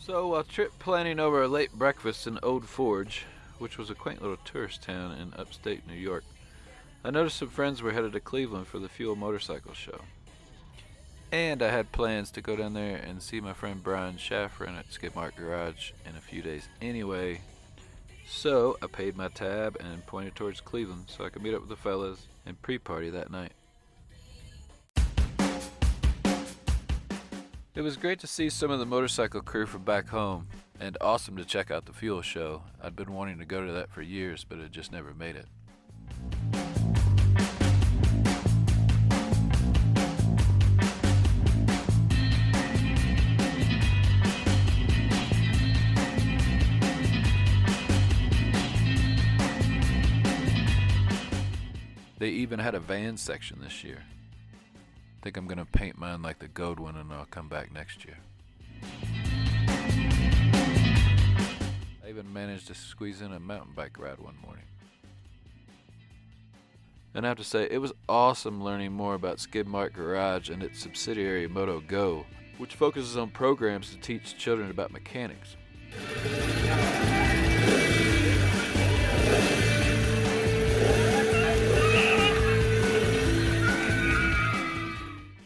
So while trip planning over a late breakfast in Old Forge, which was a quaint little tourist town in upstate New York, I noticed some friends were headed to Cleveland for the Fuel Motorcycle Show. And I had plans to go down there and see my friend Brian Shaffron at Skidmark Garage in a few days anyway. So I paid my tab and pointed towards Cleveland so I could meet up with the fellas and pre-party that night. It was great to see some of the motorcycle crew from back home, and awesome to check out the Fuel show. I'd been wanting to go to that for years, but had just never made it. They even had a van section this year. I think I'm going to paint mine like the gold one and I'll come back next year. I even managed to squeeze in a mountain bike ride one morning. And I have to say, it was awesome learning more about Skidmark Garage and its subsidiary Moto Go, which focuses on programs to teach children about mechanics.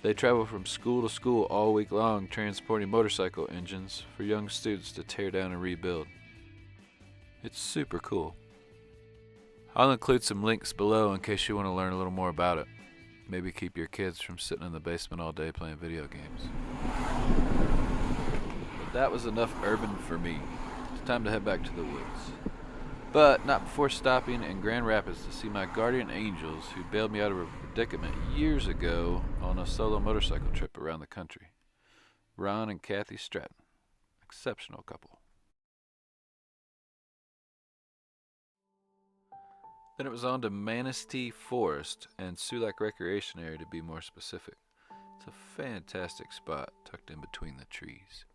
They travel from school to school all week long, transporting motorcycle engines for young students to tear down and rebuild. It's super cool. I'll include some links below in case you want to learn a little more about it. Maybe keep your kids from sitting in the basement all day playing video games. But that was enough urban for me. It's time to head back to the woods. But not before stopping in Grand Rapids to see my guardian angels who bailed me out of a predicament years ago on a solo motorcycle trip around the country. Ron and Kathy Stratton. Exceptional couple. Then it was on to Manistee Forest and Sulak Recreation Area to be more specific. It's a fantastic spot tucked in between the trees.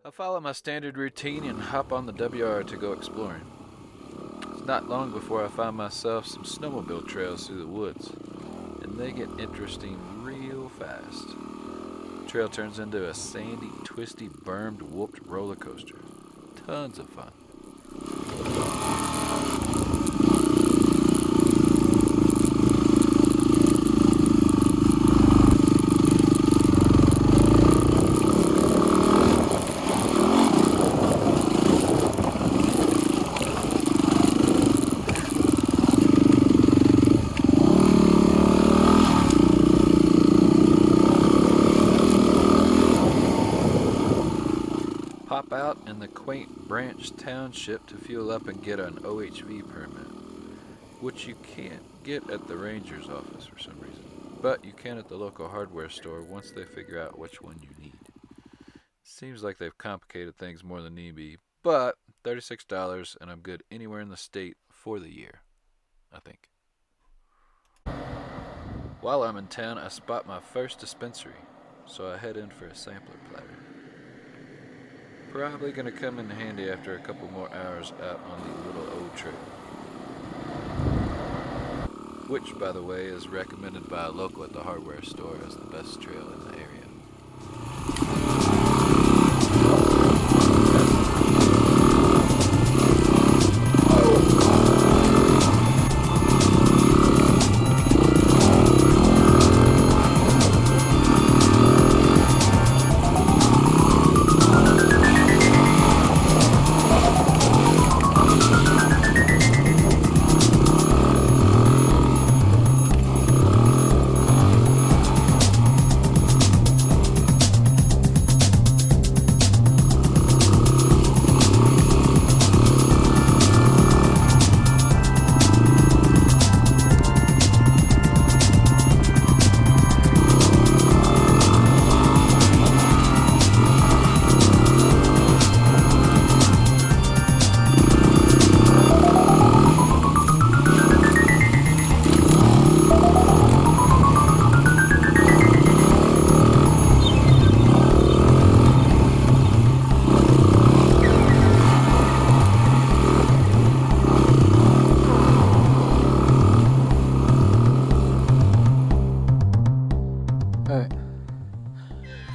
I follow my standard routine and hop on the WR to go exploring. It's not long before I find myself some snowmobile trails through the woods, and they get interesting real fast. The trail turns into a sandy, twisty, bermed, whooped roller coaster. Tons of fun. Pop out in the quaint Branch Township to fuel up and get an OHV permit, which you can't get at the ranger's office for some reason, but you can at the local hardware store once they figure out which one you need. Seems like they've complicated things more than need be, but $36 and I'm good anywhere in the state for the year, I think. While I'm in town, I spot my first dispensary, so I head in for a sampler platter. Probably going to come in handy after a couple more hours out on the little old trail. Which, by the way, is recommended by a local at the hardware store as the best trail in the area.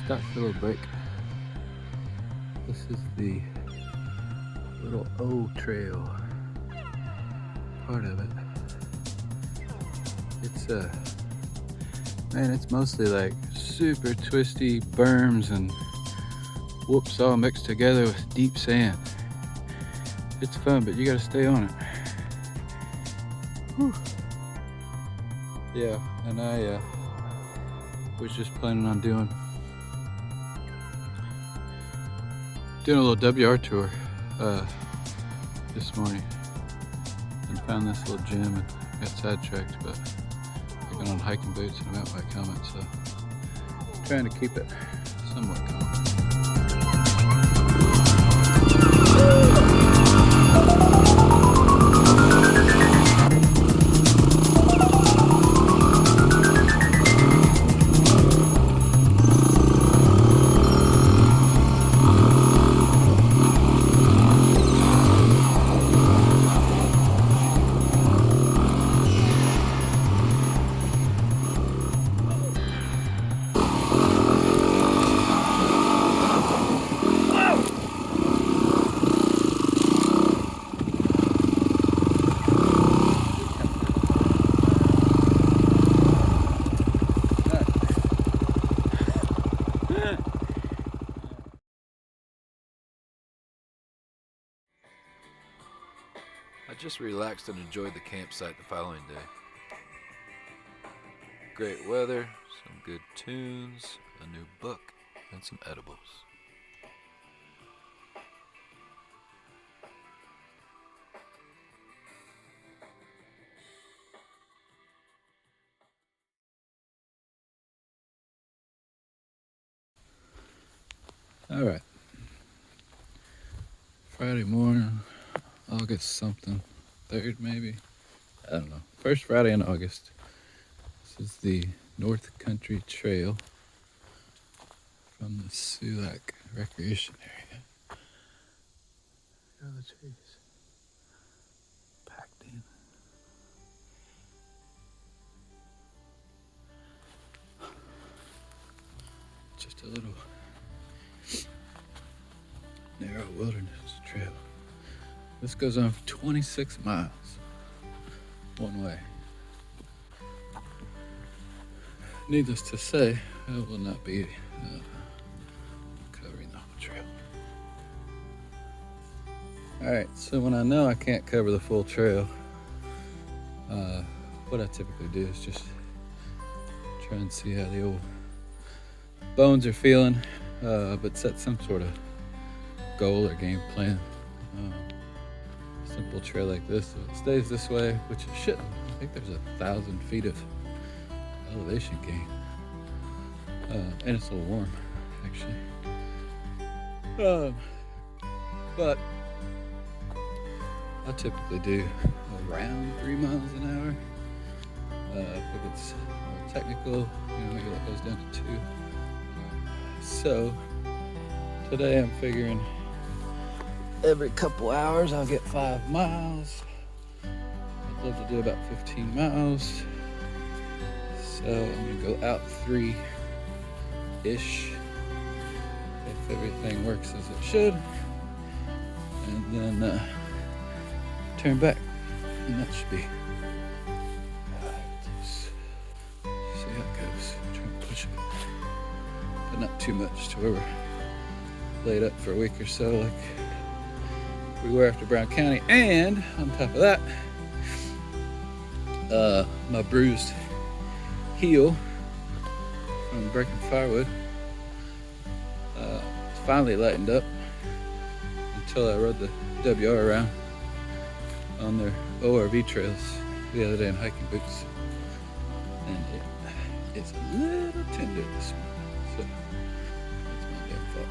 Stop for a little break. This is the little O trail part of it. It's man, it's mostly like super twisty berms and whoops all mixed together with deep sand. It's fun, but you gotta stay on it. Whew. Yeah, and I was just planning on doing a little WR tour this morning, and found this little gym and got sidetracked, but I got on hiking boots and a mountain bike helmet, so I'm trying to keep it somewhat calm. I just relaxed and enjoyed the campsite the following day. Great weather, some good tunes, a new book, and some edibles. All right. Friday morning, August something, 3rd maybe, I don't know. First Friday in August. This is the North Country Trail from the Sulak Recreation Area. Look at all the trees packed in. Just a little narrow wilderness trail. This goes on for 26 miles one way. Needless to say, I will not be covering the whole trail. Alright, so when I know I can't cover the full trail, what I typically do is just try and see how the old bones are feeling, but set some sort of goal or game plan. Simple trail like this, so it stays this way, which it shouldn't. I think there's 1,000 feet of elevation gain, and it's a little warm actually, but I typically do around 3 miles an hour. If it's more technical, maybe that goes down to 2. So today I'm figuring every couple hours I'll get 5 miles. I'd love to do about 15 miles. So I'm gonna go out 3-ish if everything works as it should, and then turn back, and that should be see how it goes. Try and push it, but not too much to where we're laid up for a week or so like we were after Brown County. And on top of that, my bruised heel from breaking firewood finally lightened up until I rode the WR around on their ORV trails the other day in hiking boots, and it's a little tender this morning, so that's my damn fault.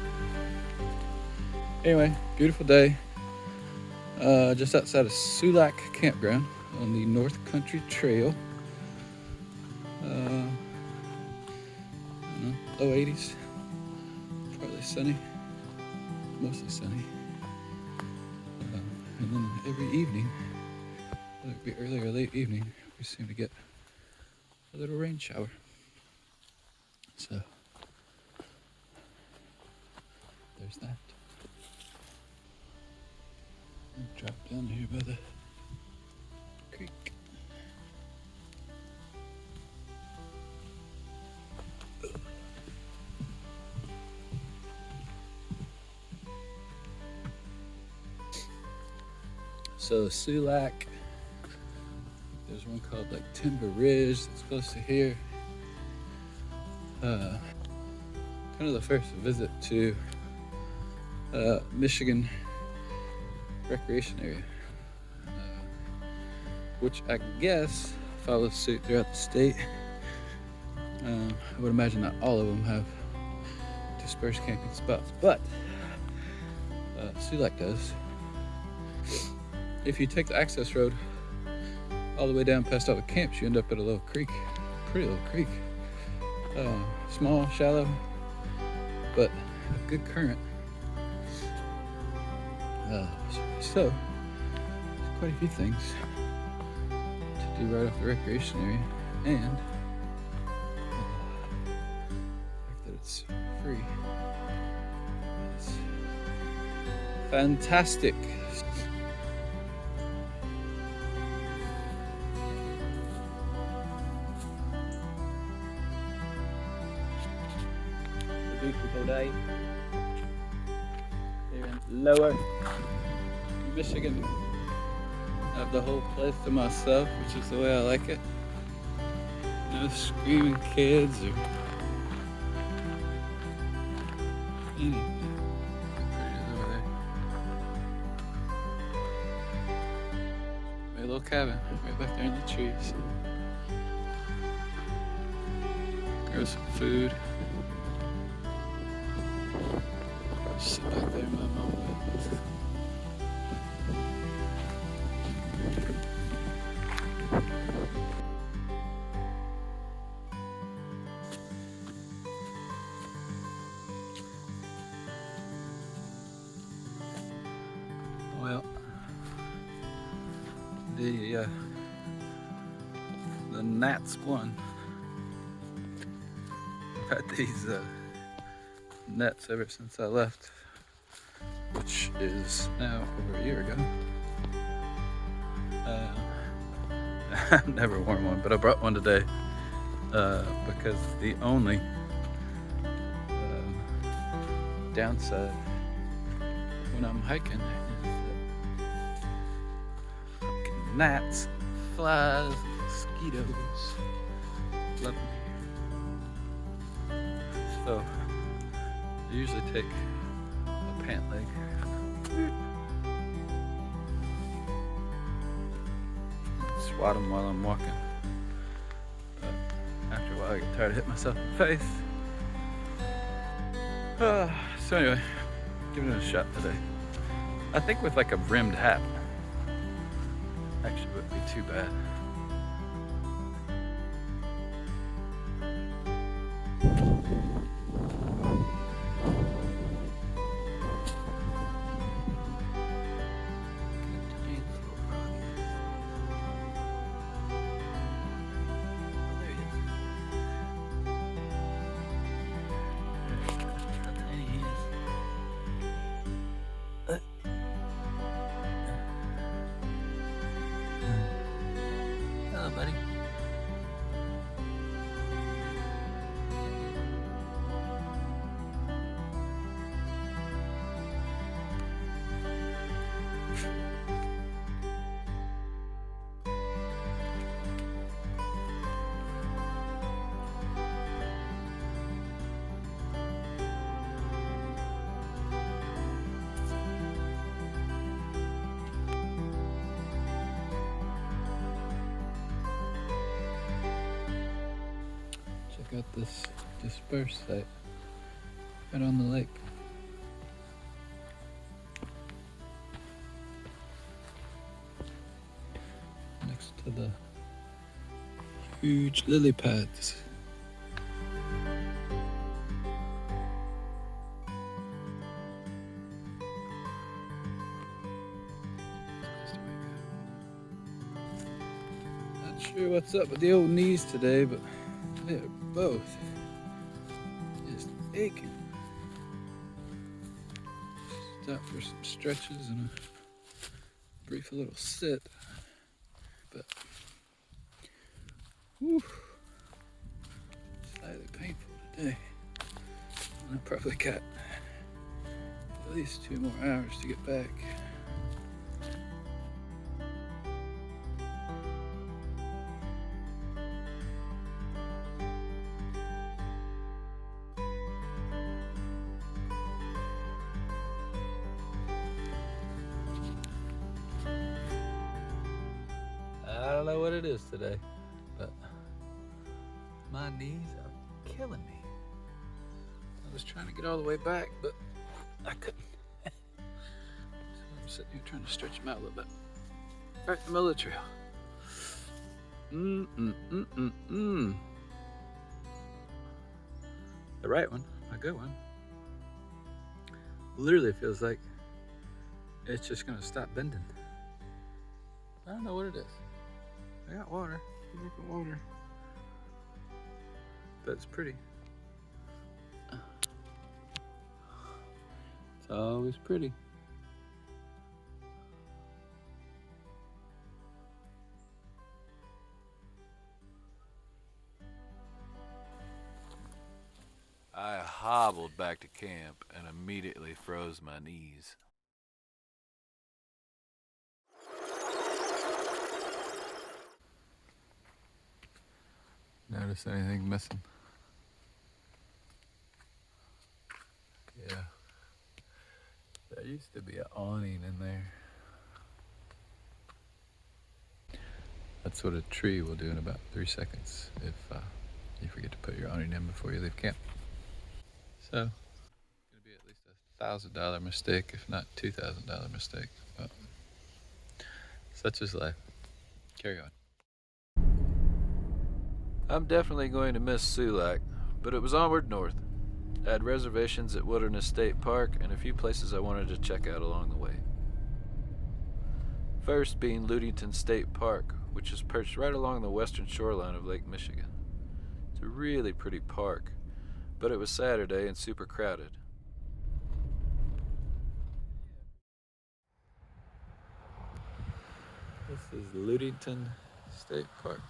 Anyway, beautiful day, just outside of Sulak Campground on the North Country Trail. Low 80s, partly sunny, mostly sunny. And then every evening, whether it be early or late evening, we seem to get a little rain shower. So Drop down here by the creek. So Sulak, there's one called like Timber Ridge that's close to here. Kind of the first visit to Michigan recreation area, which I guess follows suit throughout the state. I would imagine not all of them have dispersed camping spots, but Sulak does. If you take the access road all the way down past all the camps, you end up at a little creek, pretty little creek. Small, shallow, but a good current. So, there's quite a few things to do right off the recreation area, and the fact that it's free is fantastic. Beautiful day here in Lower Michigan. I have the whole place to myself, which is the way I like it. No screaming kids or anything. Pretty over there. My little cabin right back there in the trees. Grow some food. Sit back there in my moment. Well, the gnats won. I've had these nets ever since I left, which is now over a year ago. I've never worn one, but I brought one today because the only downside when I'm hiking is that fucking gnats, flies, mosquitoes love me. So I usually take a pant leg. Swat them while I'm walking. But after a while I get tired of hitting myself in the face. So anyway, giving it a shot today. I think with like a rimmed hat, actually wouldn't be too bad. Hello, buddy. Got this dispersed site right on the lake. Next to the huge lily pads. Not sure what's up with the old knees today, but they're both just aching. Stop for some stretches and brief little sit, but whew, slightly painful today. I probably got at least 2 more hours to get back. I don't know what it is today, but my knees are killing me. I was trying to get all the way back, but I couldn't. So I'm sitting here trying to stretch them out a little bit. Right in the middle of the trail. The right one, a good one. Literally feels like it's just gonna stop bending. I don't know what it is. I got water, water. But it's pretty. It's always pretty. I hobbled back to camp and immediately froze my knees. Notice anything missing? Yeah. There used to be an awning in there. That's what a tree will do in about 3 seconds if you forget to put your awning in before you leave camp. So, it's going to be at least $1,000 mistake, if not $2,000 mistake. But such is life. Carry on. I'm definitely going to miss Sulak, but it was onward north. I had reservations at Wilderness State Park and a few places I wanted to check out along the way. First being Ludington State Park, which is perched right along the western shoreline of Lake Michigan. It's a really pretty park, but it was Saturday and super crowded. This is Ludington State Park.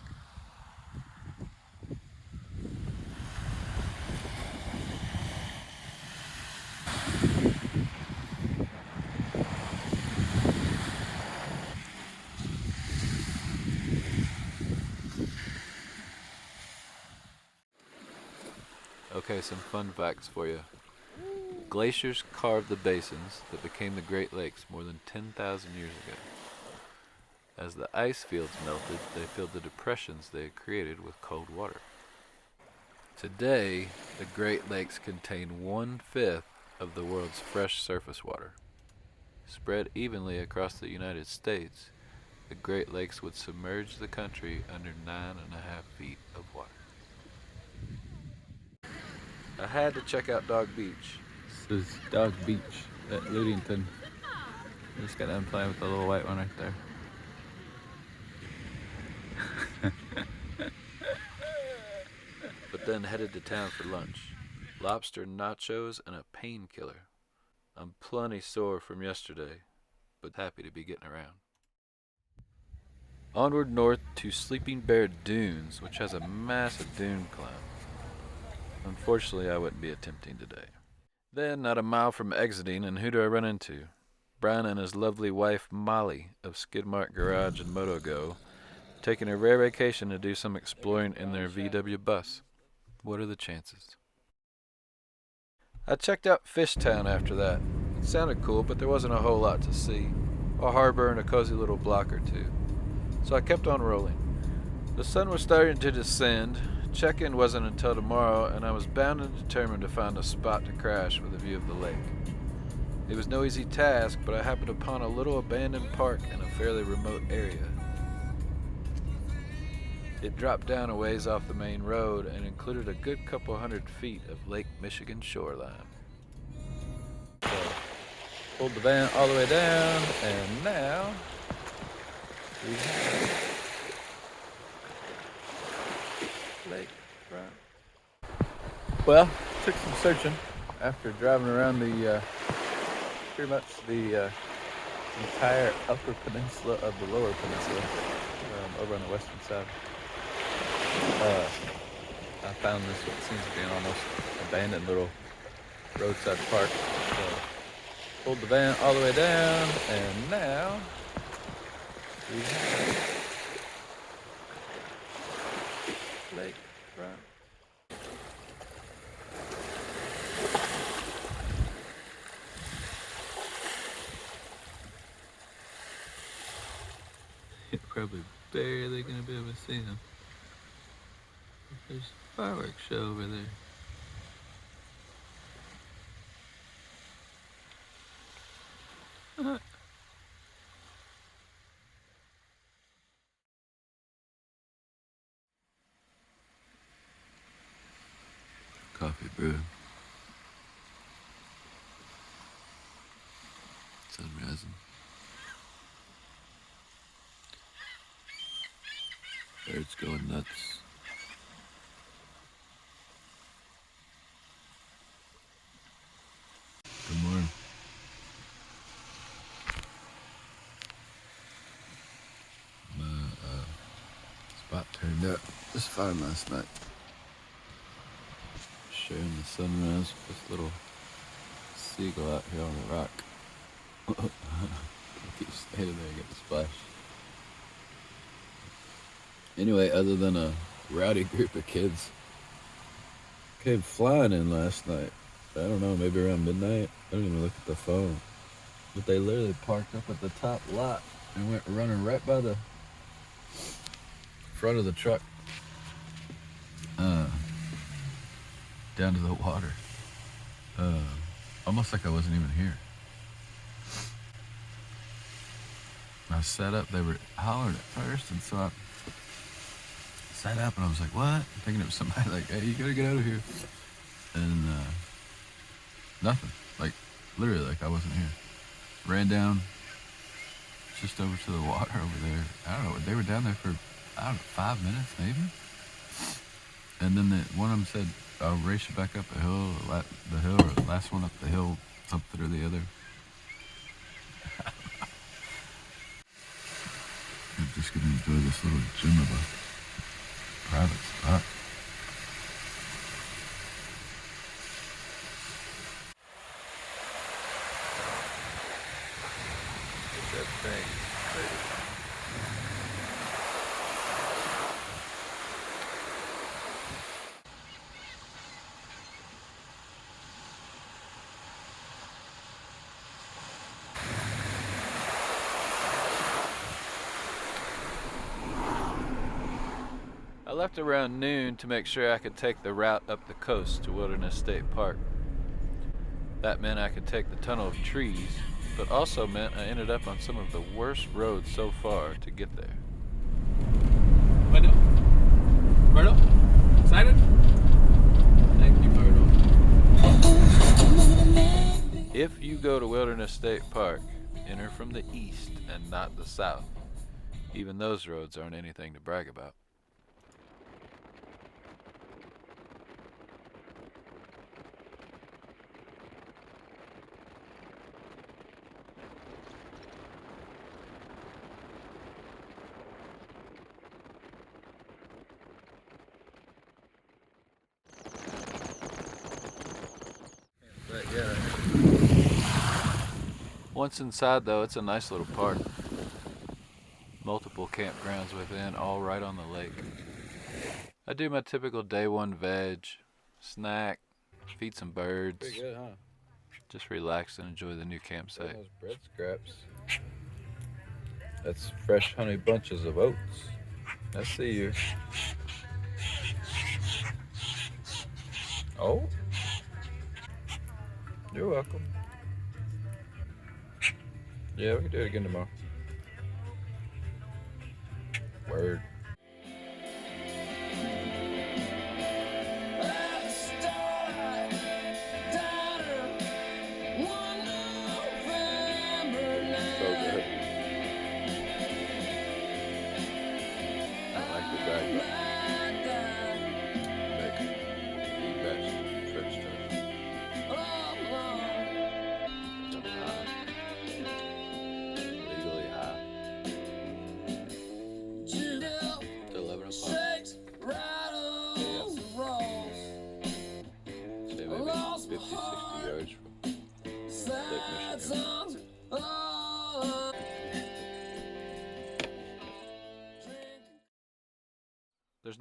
Okay, some fun facts for you. Glaciers carved the basins that became the Great Lakes more than 10,000 years ago. As the ice fields melted, they filled the depressions they had created with cold water. Today, the Great Lakes contain 1/5 of the world's fresh surface water. Spread evenly across the United States, the Great Lakes would submerge the country under 9.5 feet of water. I had to check out Dog Beach. This is Dog Beach at Ludington. Just got done playing with the little white one right there. But then headed to town for lunch. Lobster nachos and a painkiller. I'm plenty sore from yesterday, but happy to be getting around. Onward north to Sleeping Bear Dunes, which has a massive dune climb. Unfortunately, I wouldn't be attempting today. Then, not a mile from exiting, and who do I run into? Brian and his lovely wife, Molly, of Skidmark Garage and MotoGo, taking a rare vacation to do some exploring in their VW bus. What are the chances? I checked out Fishtown after that. It sounded cool, but there wasn't a whole lot to see. A harbor and a cozy little block or two. So I kept on rolling. The sun was starting to descend. Check-in wasn't until tomorrow, and I was bound and determined to find a spot to crash with a view of the lake. It was no easy task, but I happened upon a little abandoned park in a fairly remote area. It dropped down a ways off the main road and included a good couple 100 feet of Lake Michigan shoreline. So, pulled the van all the way down, and now we have lake front. Well, took some searching after driving around the pretty much the entire upper peninsula of the lower peninsula, over on the western side. I found this what seems to be an almost abandoned little roadside park. So pulled the van all the way down, and now we have lakefront. You're probably barely gonna be able to see them. There's a fireworks show over there. Coffee brew. Sun rising. Birds going nuts. Good morning. My spot turned out just fine last night. Sharing the sunrise with this little seagull out here on the rock. I keep standing there and get the splash. Anyway, other than a rowdy group of kids came flying in last night. I don't know, maybe around midnight. I didn't even look at the phone. But they literally parked up at the top lot and went running right by the front of the truck. Down to the water. Almost like I wasn't even here. I sat up, they were hollering at first, and so I sat up and I was like, what? Thinking it was somebody like, hey, you gotta get out of here. And nothing. Like, literally, like I wasn't here. Ran down just over to the water over there. I don't know, they were down there for, I don't know, 5 minutes maybe? And then one of them said, I'll race you back up the hill, or the last one up the hill, something or the other. I'm just gonna enjoy this little gym of a private spot. That thing. I left around noon to make sure I could take the route up the coast to Wilderness State Park. That meant I could take the tunnel of trees, but also meant I ended up on some of the worst roads so far to get there. Myrtle? Excited? Thank you, Myrtle. If you go to Wilderness State Park, enter from the east and not the south. Even those roads aren't anything to brag about. But yeah. Once inside though, it's a nice little park. Multiple campgrounds within, all right on the lake. I do my typical day one veg, snack, feed some birds. Pretty good, huh? Just relax and enjoy the new campsite. Those bread scraps. That's fresh honey bunches of oats. I see you. Oh. You're welcome. Yeah, we can do it again tomorrow. Word. So good. I like the drag button.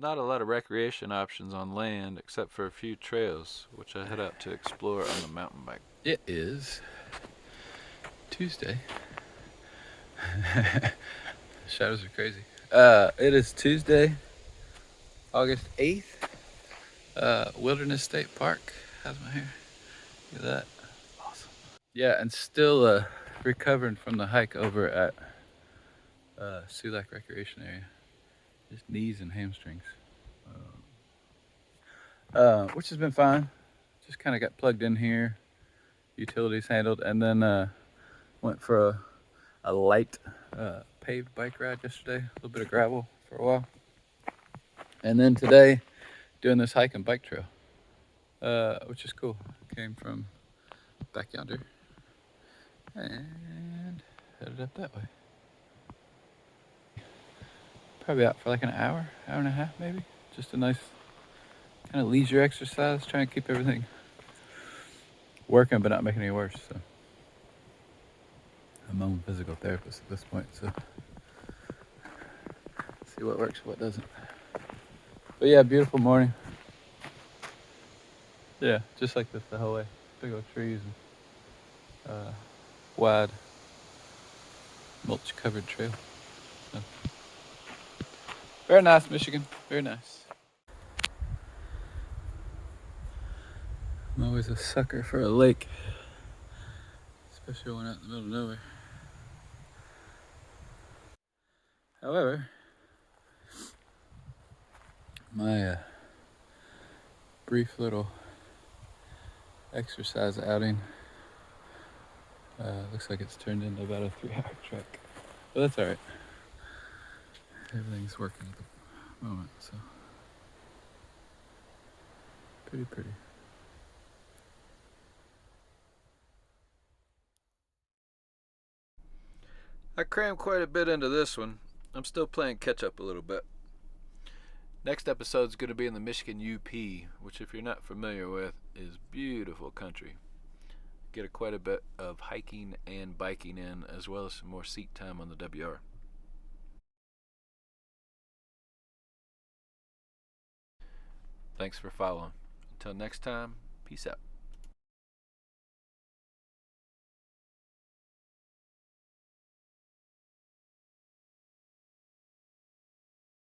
not a lot of recreation options on land except for a few trails, which I head out to explore on the mountain bike. It is Tuesday. Shadows are crazy. It is Tuesday, August 8th. Wilderness State Park. How's my hair? Look at that. Awesome. Yeah, and still recovering from the hike over at Sulak Recreation Area. Just knees and hamstrings. Which has been fine. Just kind of got plugged in here, utilities handled, and then went for a light paved bike ride yesterday, a little bit of gravel for a while. And then today, doing this hike and bike trail, which is cool. Came from back yonder and headed up that way. Probably out for like an hour and a half maybe. Just a nice kind of leisure exercise, trying to keep everything working but not making it any worse. So I'm my own physical therapist at this point, so see what works, what doesn't. But yeah, beautiful morning. Yeah, just like this the whole way. Big old trees and wide mulch covered trail. So, very nice, Michigan, very nice. I'm always a sucker for a lake, especially when out in the middle of nowhere. However, my brief little exercise outing looks like it's turned into about a 3-hour trek. But that's all right. Everything's working at the moment, so pretty. I crammed quite a bit into this one. I'm still playing catch up a little bit. Next episode is going to be in the Michigan UP, which if you're not familiar with, is beautiful country. Get quite a bit of hiking and biking in, as well as some more seat time on the WR. Thanks for following. Until next time, peace out.